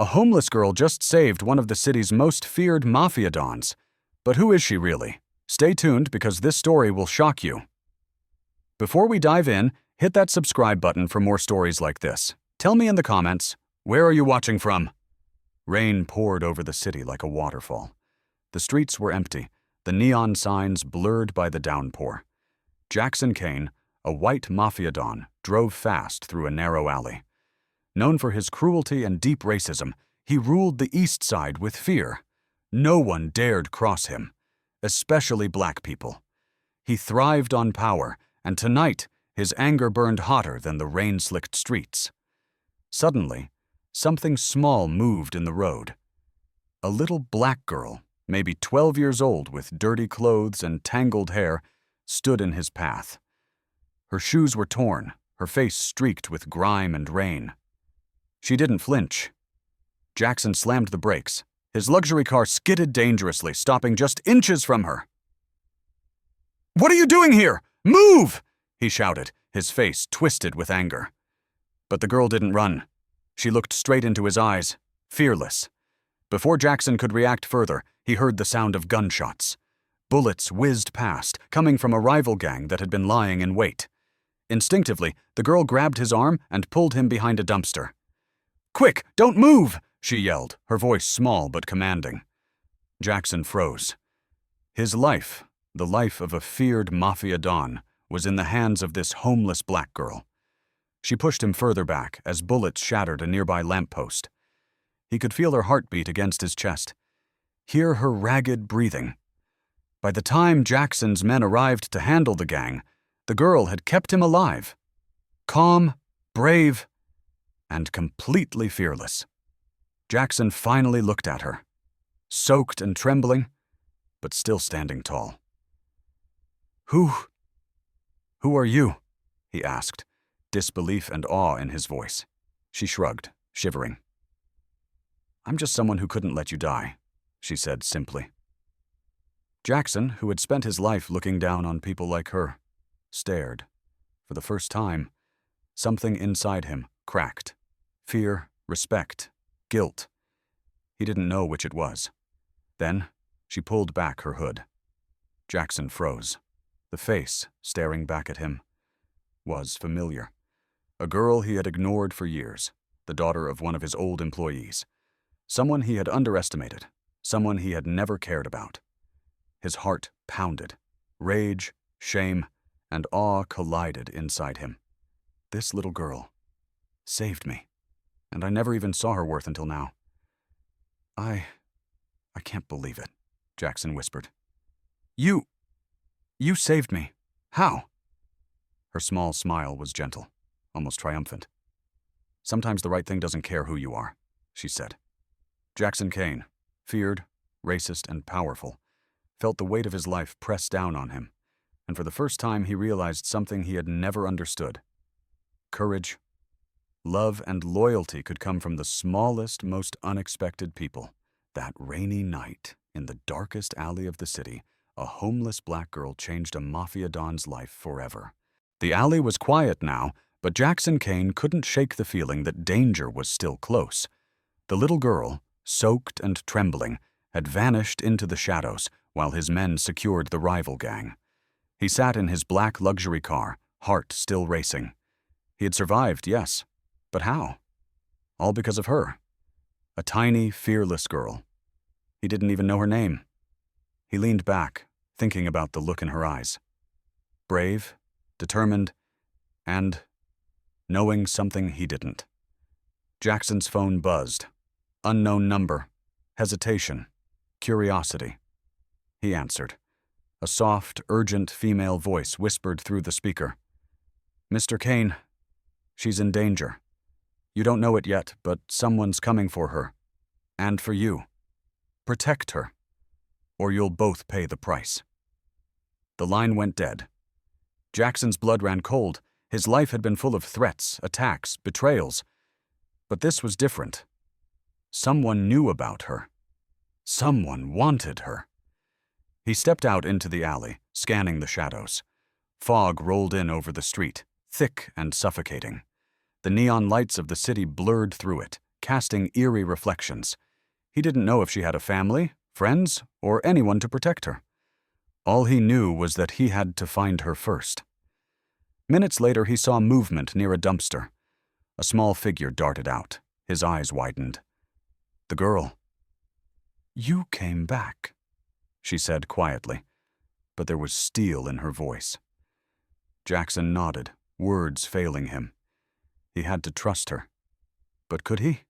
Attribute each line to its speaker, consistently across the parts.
Speaker 1: A homeless girl just saved one of the city's most feared Mafia Dons. But who is she really? Stay tuned because this story will shock you. Before we dive in, hit that subscribe button for more stories like this. Tell me in the comments, where are you watching from? Rain poured over the city like a waterfall. The streets were empty, the neon signs blurred by the downpour. Jackson Kane, a white Mafia Don, drove fast through a narrow alley. Known for his cruelty and deep racism, he ruled the East Side with fear. No one dared cross him, especially black people. He thrived on power, and tonight his anger burned hotter than the rain-slicked streets. Suddenly, something small moved in the road. A little black girl, maybe 12 years old with dirty clothes and tangled hair, stood in his path. Her shoes were torn, her face streaked with grime and rain. She didn't flinch. Jackson slammed the brakes. His luxury car skidded dangerously, stopping just inches from her. "What are you doing here? Move!" he shouted, his face twisted with anger. But the girl didn't run. She looked straight into his eyes, fearless. Before Jackson could react further, he heard the sound of gunshots. Bullets whizzed past, coming from a rival gang that had been lying in wait. Instinctively, the girl grabbed his arm and pulled him behind a dumpster. "Quick, don't move!" she yelled, her voice small but commanding. Jackson froze. His life, the life of a feared Mafia Don, was in the hands of this homeless black girl. She pushed him further back as bullets shattered a nearby lamppost. He could feel her heartbeat against his chest, hear her ragged breathing. By the time Jackson's men arrived to handle the gang, the girl had kept him alive. Calm, brave, and completely fearless. Jackson finally looked at her, soaked and trembling, but still standing tall. Who are you?" he asked, disbelief and awe in his voice. She shrugged, shivering. "I'm just someone who couldn't let you die," she said simply. Jackson, who had spent his life looking down on people like her, stared. For the first time, something inside him cracked. Fear, respect, guilt. He didn't know which it was. Then, she pulled back her hood. Jackson froze. The face, staring back at him, was familiar. A girl he had ignored for years, the daughter of one of his old employees. Someone he had underestimated, someone he had never cared about. His heart pounded. Rage, shame, and awe collided inside him. This little girl saved me, and I never even saw her worth until now. I can't believe it," Jackson whispered. You saved me. How?" Her small smile was gentle, almost triumphant. "Sometimes the right thing doesn't care who you are," she said. Jackson Kane, feared, racist, and powerful, felt the weight of his life press down on him, and for the first time he realized something he had never understood. Courage, love, and loyalty could come from the smallest, most unexpected people. That rainy night, in the darkest alley of the city, a homeless black girl changed a Mafia Don's life forever. The alley was quiet now, but Jackson Kane couldn't shake the feeling that danger was still close. The little girl, soaked and trembling, had vanished into the shadows while his men secured the rival gang. He sat in his black luxury car, heart still racing. He had survived, yes, but how? All because of her. A tiny, fearless girl. He didn't even know her name. He leaned back, thinking about the look in her eyes. Brave, determined, and knowing something he didn't. Jackson's phone buzzed. Unknown number, hesitation, curiosity. He answered. A soft, urgent female voice whispered through the speaker. "Mr. Kane, she's in danger. You don't know it yet, but someone's coming for her. And for you. Protect her, or you'll both pay the price." The line went dead. Jackson's blood ran cold. His life had been full of threats, attacks, betrayals. But this was different. Someone knew about her. Someone wanted her. He stepped out into the alley, scanning the shadows. Fog rolled in over the street, thick and suffocating. The neon lights of the city blurred through it, casting eerie reflections. He didn't know if she had a family, friends, or anyone to protect her. All he knew was that he had to find her first. Minutes later, he saw movement near a dumpster. A small figure darted out. His eyes widened. The girl. "You came back," she said quietly, but there was steel in her voice. Jackson nodded, words failing him. He had to trust her. But could he?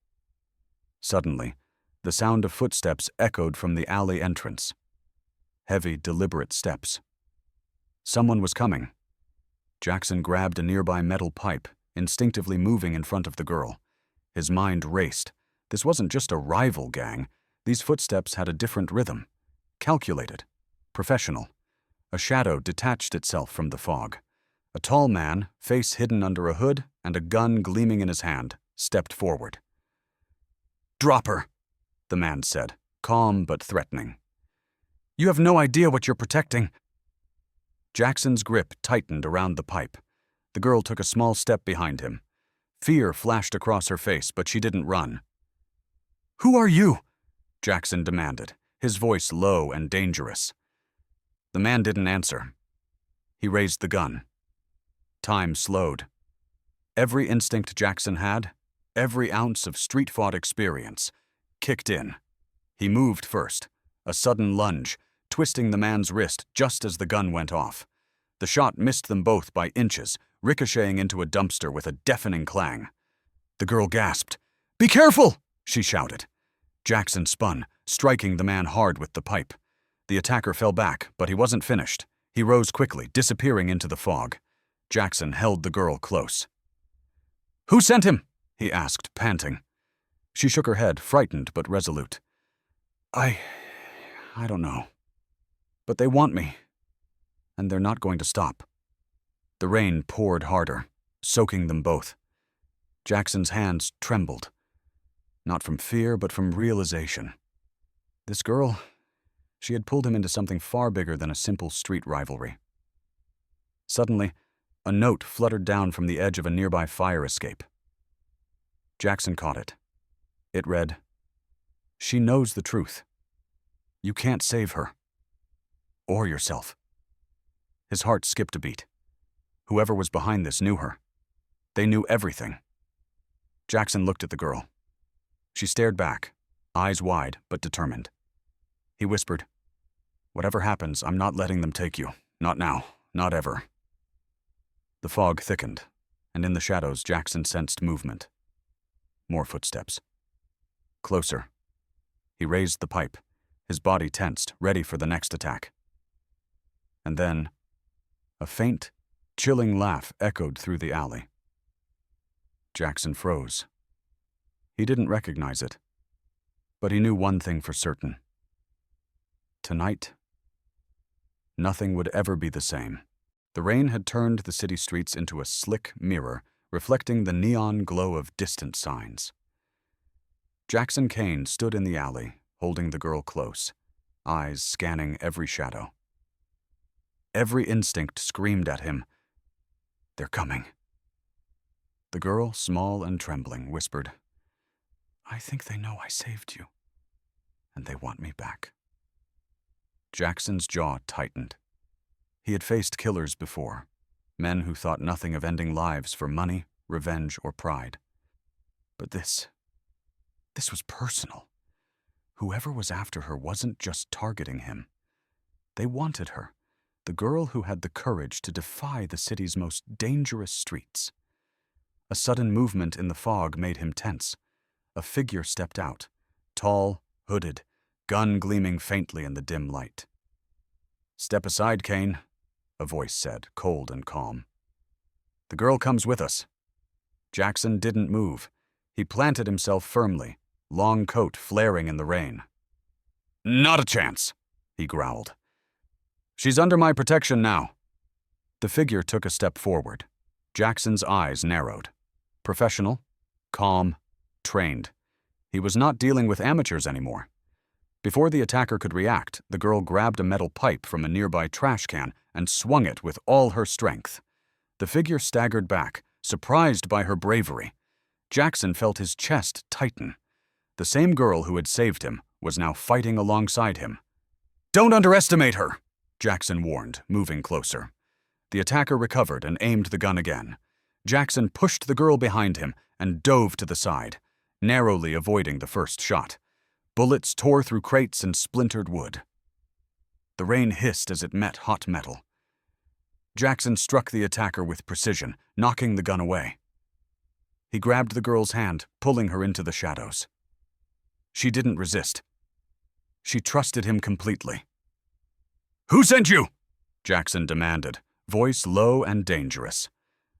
Speaker 1: Suddenly, the sound of footsteps echoed from the alley entrance. Heavy, deliberate steps. Someone was coming. Jackson grabbed a nearby metal pipe, instinctively moving in front of the girl. His mind raced. This wasn't just a rival gang. These footsteps had a different rhythm. Calculated. Professional. A shadow detached itself from the fog. A tall man, face hidden under a hood and a gun gleaming in his hand, stepped forward. "Drop her," the man said, calm but threatening. "You have no idea what you're protecting." Jackson's grip tightened around the pipe. The girl took a small step behind him. Fear flashed across her face, but she didn't run. "Who are you?" Jackson demanded, his voice low and dangerous. The man didn't answer. He raised the gun. Time slowed. Every instinct Jackson had, every ounce of street-fought experience, kicked in. He moved first, a sudden lunge, twisting the man's wrist just as the gun went off. The shot missed them both by inches, ricocheting into a dumpster with a deafening clang. The girl gasped. "Be careful!" she shouted. Jackson spun, striking the man hard with the pipe. The attacker fell back, but he wasn't finished. He rose quickly, disappearing into the fog. Jackson held the girl close. "Who sent him?" he asked, panting. She shook her head, frightened but resolute. I don't know. But they want me, and they're not going to stop." The rain poured harder, soaking them both. Jackson's hands trembled. Not from fear, but from realization. This girl, she had pulled him into something far bigger than a simple street rivalry. Suddenly, a note fluttered down from the edge of a nearby fire escape. Jackson caught it. It read, "She knows the truth. You can't save her. Or yourself." His heart skipped a beat. Whoever was behind this knew her. They knew everything. Jackson looked at the girl. She stared back, eyes wide but determined. He whispered, "Whatever happens, I'm not letting them take you. Not now. Not ever." The fog thickened, and in the shadows Jackson sensed movement. More footsteps. Closer. He raised the pipe, his body tensed, ready for the next attack. And then, a faint, chilling laugh echoed through the alley. Jackson froze. He didn't recognize it, but he knew one thing for certain. Tonight, nothing would ever be the same. The rain had turned the city streets into a slick mirror, reflecting the neon glow of distant signs. Jackson Kane stood in the alley, holding the girl close, eyes scanning every shadow. Every instinct screamed at him, "They're coming." The girl, small and trembling, whispered, "I think they know I saved you, and they want me back." Jackson's jaw tightened. He had faced killers before, men who thought nothing of ending lives for money, revenge, or pride. But this was personal. Whoever was after her wasn't just targeting him. They wanted her, the girl who had the courage to defy the city's most dangerous streets. A sudden movement in the fog made him tense. A figure stepped out, tall, hooded, gun gleaming faintly in the dim light. "Step aside, Kane," a voice said, cold and calm. "The girl comes with us." Jackson didn't move. He planted himself firmly, long coat flaring in the rain. "Not a chance," he growled. "She's under my protection now." The figure took a step forward. Jackson's eyes narrowed. Professional, calm, trained. He was not dealing with amateurs anymore. Before the attacker could react, the girl grabbed a metal pipe from a nearby trash can and swung it with all her strength. The figure staggered back, surprised by her bravery. Jackson felt his chest tighten. The same girl who had saved him was now fighting alongside him. "Don't underestimate her," Jackson warned, moving closer. The attacker recovered and aimed the gun again. Jackson pushed the girl behind him and dove to the side, narrowly avoiding the first shot. Bullets tore through crates and splintered wood. The rain hissed as it met hot metal. Jackson struck the attacker with precision, knocking the gun away. He grabbed the girl's hand, pulling her into the shadows. She didn't resist. She trusted him completely. "Who sent you?" Jackson demanded, voice low and dangerous.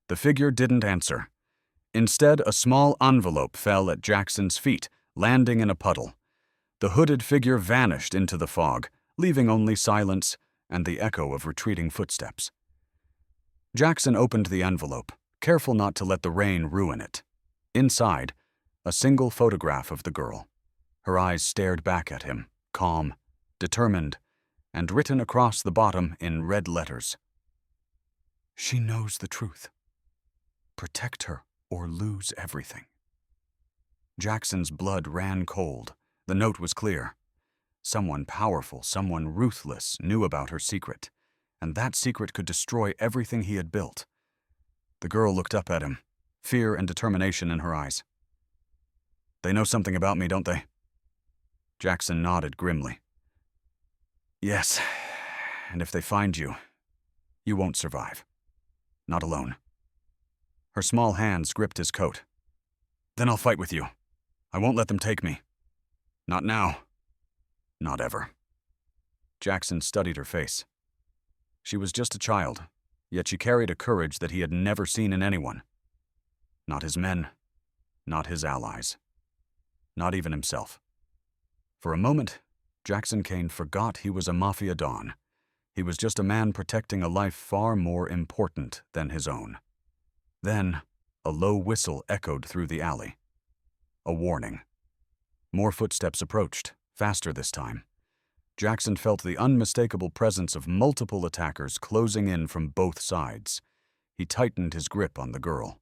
Speaker 1: The figure didn't answer. Instead, a small envelope fell at Jackson's feet, landing in a puddle. The hooded figure vanished into the fog, leaving only silence and the echo of retreating footsteps. Jackson opened the envelope, careful not to let the rain ruin it. Inside, a single photograph of the girl. Her eyes stared back at him, calm, determined, and written across the bottom in red letters. "She knows the truth. Protect her or lose everything." Jackson's blood ran cold. The note was clear. Someone powerful, someone ruthless knew about her secret, and that secret could destroy everything he had built. The girl looked up at him, fear and determination in her eyes. "They know something about me, don't they?" Jackson nodded grimly. "Yes, and if they find you, you won't survive. Not alone." Her small hands gripped his coat. "Then I'll fight with you. I won't let them take me. Not now. Not ever." Jackson studied her face. She was just a child, yet she carried a courage that he had never seen in anyone. Not his men, not his allies, not even himself. For a moment, Jackson Kane forgot he was a Mafia Don. He was just a man protecting a life far more important than his own. Then, a low whistle echoed through the alley. A warning. More footsteps approached, faster this time. Jackson felt the unmistakable presence of multiple attackers closing in from both sides. He tightened his grip on the girl.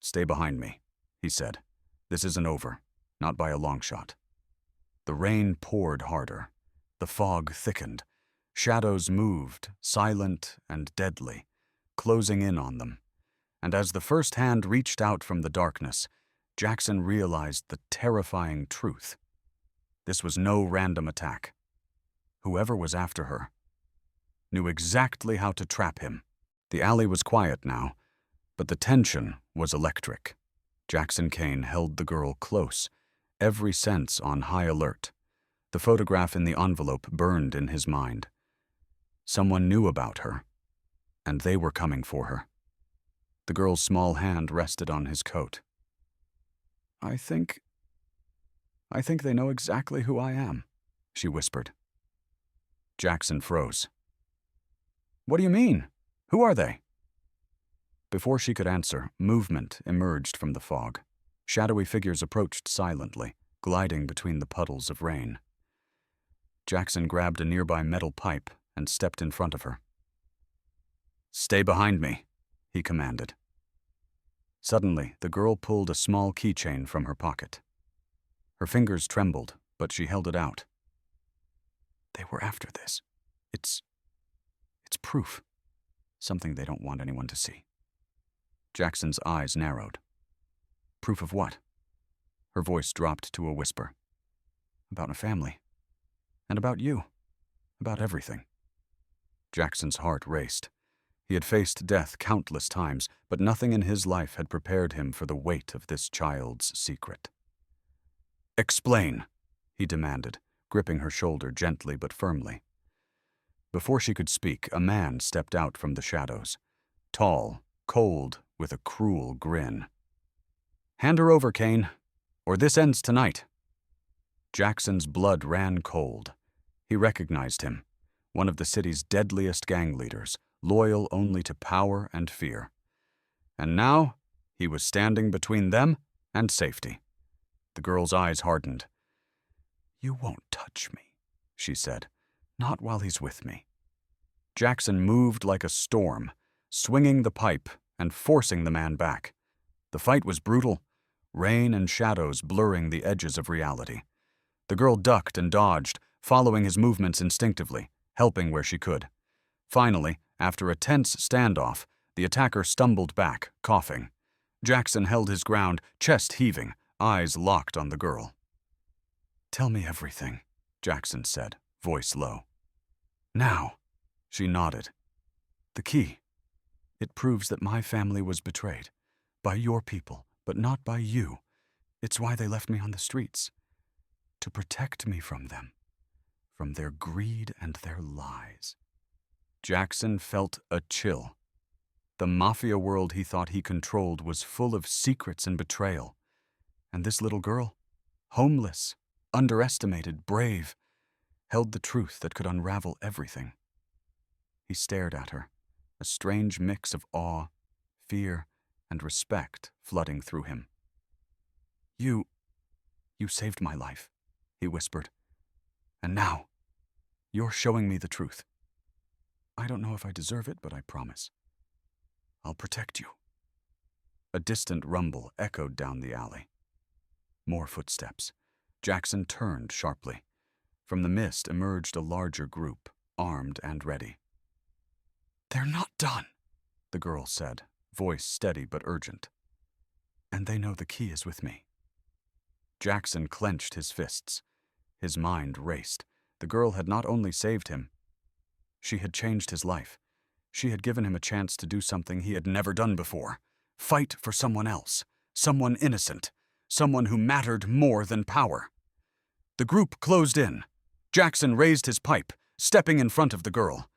Speaker 1: "Stay behind me," he said. "This isn't over, not by a long shot." The rain poured harder. The fog thickened. Shadows moved, silent and deadly, closing in on them. And as the first hand reached out from the darkness, Jackson realized the terrifying truth. This was no random attack. Whoever was after her knew exactly how to trap him. The alley was quiet now, but the tension was electric. Jackson Kane held the girl close, every sense on high alert. The photograph in the envelope burned in his mind. Someone knew about her, and they were coming for her. The girl's small hand rested on his coat. I think they know exactly who I am," she whispered. Jackson froze. "What do you mean? Who are they?" Before she could answer, movement emerged from the fog. Shadowy figures approached silently, gliding between the puddles of rain. Jackson grabbed a nearby metal pipe and stepped in front of her. "Stay behind me," he commanded. Suddenly, the girl pulled a small keychain from her pocket. Her fingers trembled, but she held it out. "They were after this. It's proof. Something they don't want anyone to see." Jackson's eyes narrowed. "Proof of what?" Her voice dropped to a whisper. "About a family. And about you. About everything." Jackson's heart raced. He had faced death countless times, but nothing in his life had prepared him for the weight of this child's secret. "Explain," he demanded, gripping her shoulder gently but firmly. Before she could speak, a man stepped out from the shadows. Tall, cold, with a cruel grin. "Hand her over, Kane, or this ends tonight." Jackson's blood ran cold. He recognized him, one of the city's deadliest gang leaders, loyal only to power and fear. And now, he was standing between them and safety. The girl's eyes hardened. "You won't touch me," she said. "Not while he's with me." Jackson moved like a storm, swinging the pipe and forcing the man back. The fight was brutal, rain and shadows blurring the edges of reality. The girl ducked and dodged, following his movements instinctively, helping where she could. Finally, after a tense standoff, the attacker stumbled back, coughing. Jackson held his ground, chest heaving, eyes locked on the girl. "Tell me everything," Jackson said, voice low. "Now." She nodded. "The key. It proves that my family was betrayed. By your people, but not by you. It's why they left me on the streets. To protect me from them. From their greed and their lies." Jackson felt a chill. The mafia world he thought he controlled was full of secrets and betrayal. And this little girl, homeless, underestimated, brave, held the truth that could unravel everything. He stared at her, a strange mix of awe, fear, and respect flooding through him. You saved my life," he whispered. "And now, you're showing me the truth. I don't know if I deserve it, but I promise. I'll protect you." A distant rumble echoed down the alley. More footsteps. Jackson turned sharply. From the mist emerged a larger group, armed and ready. "They're not done," the girl said, voice steady but urgent. "And they know the key is with me." Jackson clenched his fists. His mind raced. The girl had not only saved him, she had changed his life. She had given him a chance to do something he had never done before. Fight for someone else, someone innocent, someone who mattered more than power. The group closed in. Jackson raised his pipe, stepping in front of the girl.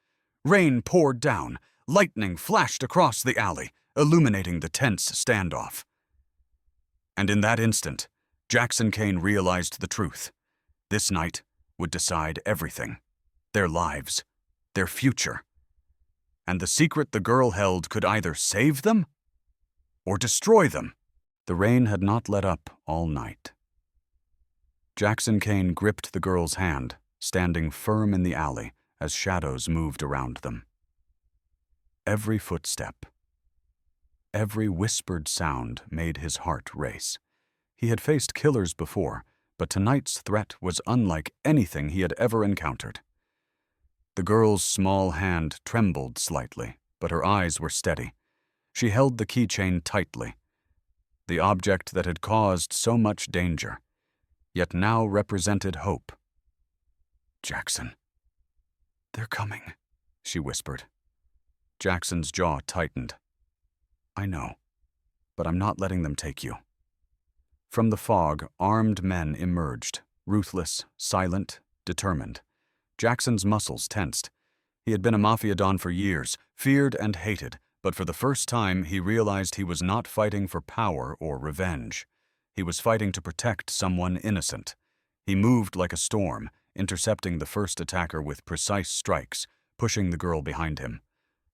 Speaker 1: Rain poured down. Lightning flashed across the alley, illuminating the tense standoff. And in that instant, Jackson Kane realized the truth. This night would decide everything. Their lives, their future. And the secret the girl held could either save them or destroy them. The rain had not let up all night. Jackson Kane gripped the girl's hand, standing firm in the alley as shadows moved around them. Every footstep, every whispered sound made his heart race. He had faced killers before, but tonight's threat was unlike anything he had ever encountered. The girl's small hand trembled slightly, but her eyes were steady. She held the keychain tightly, the object that had caused so much danger, yet now represented hope. "Jackson, they're coming," she whispered. Jackson's jaw tightened. "I know, but I'm not letting them take you." From the fog, armed men emerged, ruthless, silent, determined. Jackson's muscles tensed. He had been a Mafia Don for years, feared and hated, but for the first time he realized he was not fighting for power or revenge. He was fighting to protect someone innocent. He moved like a storm, intercepting the first attacker with precise strikes, pushing the girl behind him.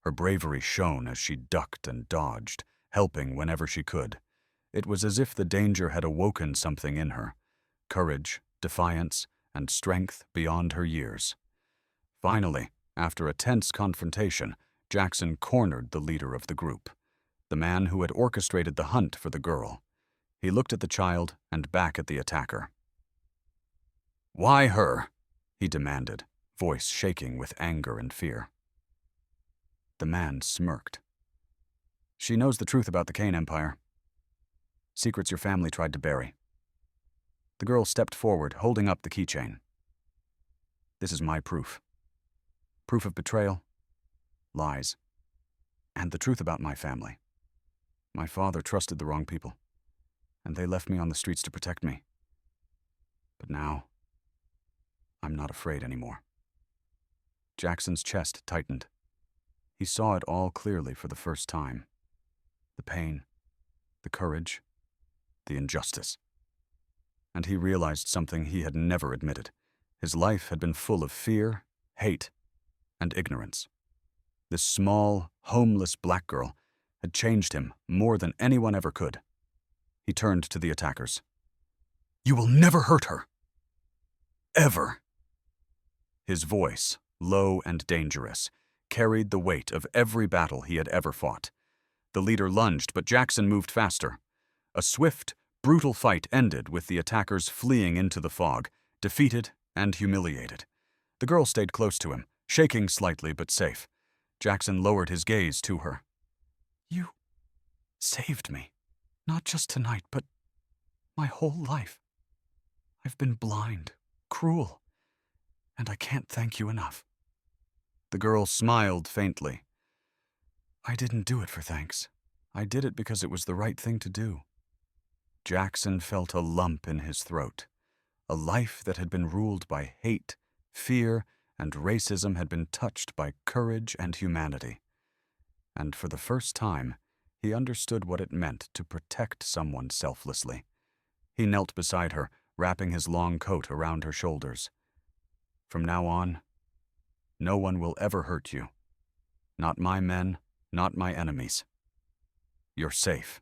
Speaker 1: Her bravery shone as she ducked and dodged, helping whenever she could. It was as if the danger had awoken something in her. Courage, defiance, and strength beyond her years. Finally, after a tense confrontation, Jackson cornered the leader of the group, the man who had orchestrated the hunt for the girl. He looked at the child and back at the attacker. "Why her?" he demanded, voice shaking with anger and fear. The man smirked. "She knows the truth about the Kane Empire. Secrets your family tried to bury." The girl stepped forward, holding up the keychain. "This is my proof. Proof of betrayal, lies, and the truth about my family. My father trusted the wrong people, and they left me on the streets to protect me. But now, I'm not afraid anymore." Jackson's chest tightened. He saw it all clearly for the first time. The pain, the courage, the injustice. And he realized something he had never admitted. His life had been full of fear, hate, and ignorance. This small, homeless black girl had changed him more than anyone ever could. He turned to the attackers. "You will never hurt her. Ever." His voice, low and dangerous, carried the weight of every battle he had ever fought. The leader lunged, but Jackson moved faster. A swift, brutal fight ended with the attackers fleeing into the fog, defeated and humiliated. The girl stayed close to him, shaking slightly but safe. Jackson lowered his gaze to her. "You saved me. Not just tonight, but my whole life. I've been blind, cruel, and I can't thank you enough." The girl smiled faintly. "I didn't do it for thanks. I did it because it was the right thing to do." Jackson felt a lump in his throat. A life that had been ruled by hate, fear, and racism had been touched by courage and humanity. And for the first time, he understood what it meant to protect someone selflessly. He knelt beside her, wrapping his long coat around her shoulders. "From now on, no one will ever hurt you. Not my men, not my enemies. You're safe."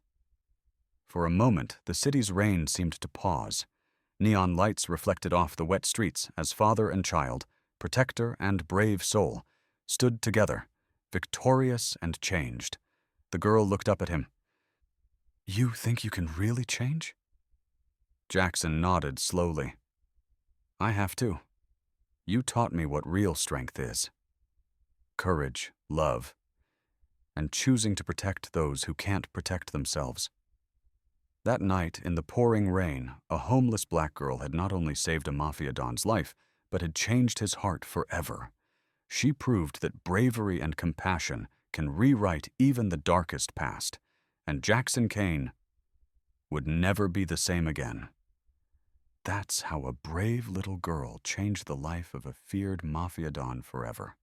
Speaker 1: For a moment, the city's rain seemed to pause. Neon lights reflected off the wet streets as father and child, protector and brave soul, stood together, victorious and changed. The girl looked up at him. "You think you can really change?" Jackson nodded slowly. "I have to. You taught me what real strength is. Courage, love, and choosing to protect those who can't protect themselves." That night, in the pouring rain, a homeless black girl had not only saved a Mafia Don's life, but had changed his heart forever. She proved that bravery and compassion can rewrite even the darkest past, and Jackson Kane would never be the same again. That's how a brave little girl changed the life of a feared Mafia Don forever.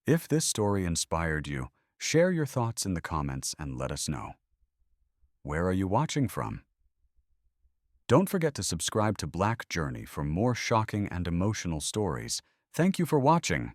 Speaker 1: If this story inspired you, share your thoughts in the comments and let us know. Where are you watching from? Don't forget to subscribe to Black Journey for more shocking and emotional stories. Thank you for watching.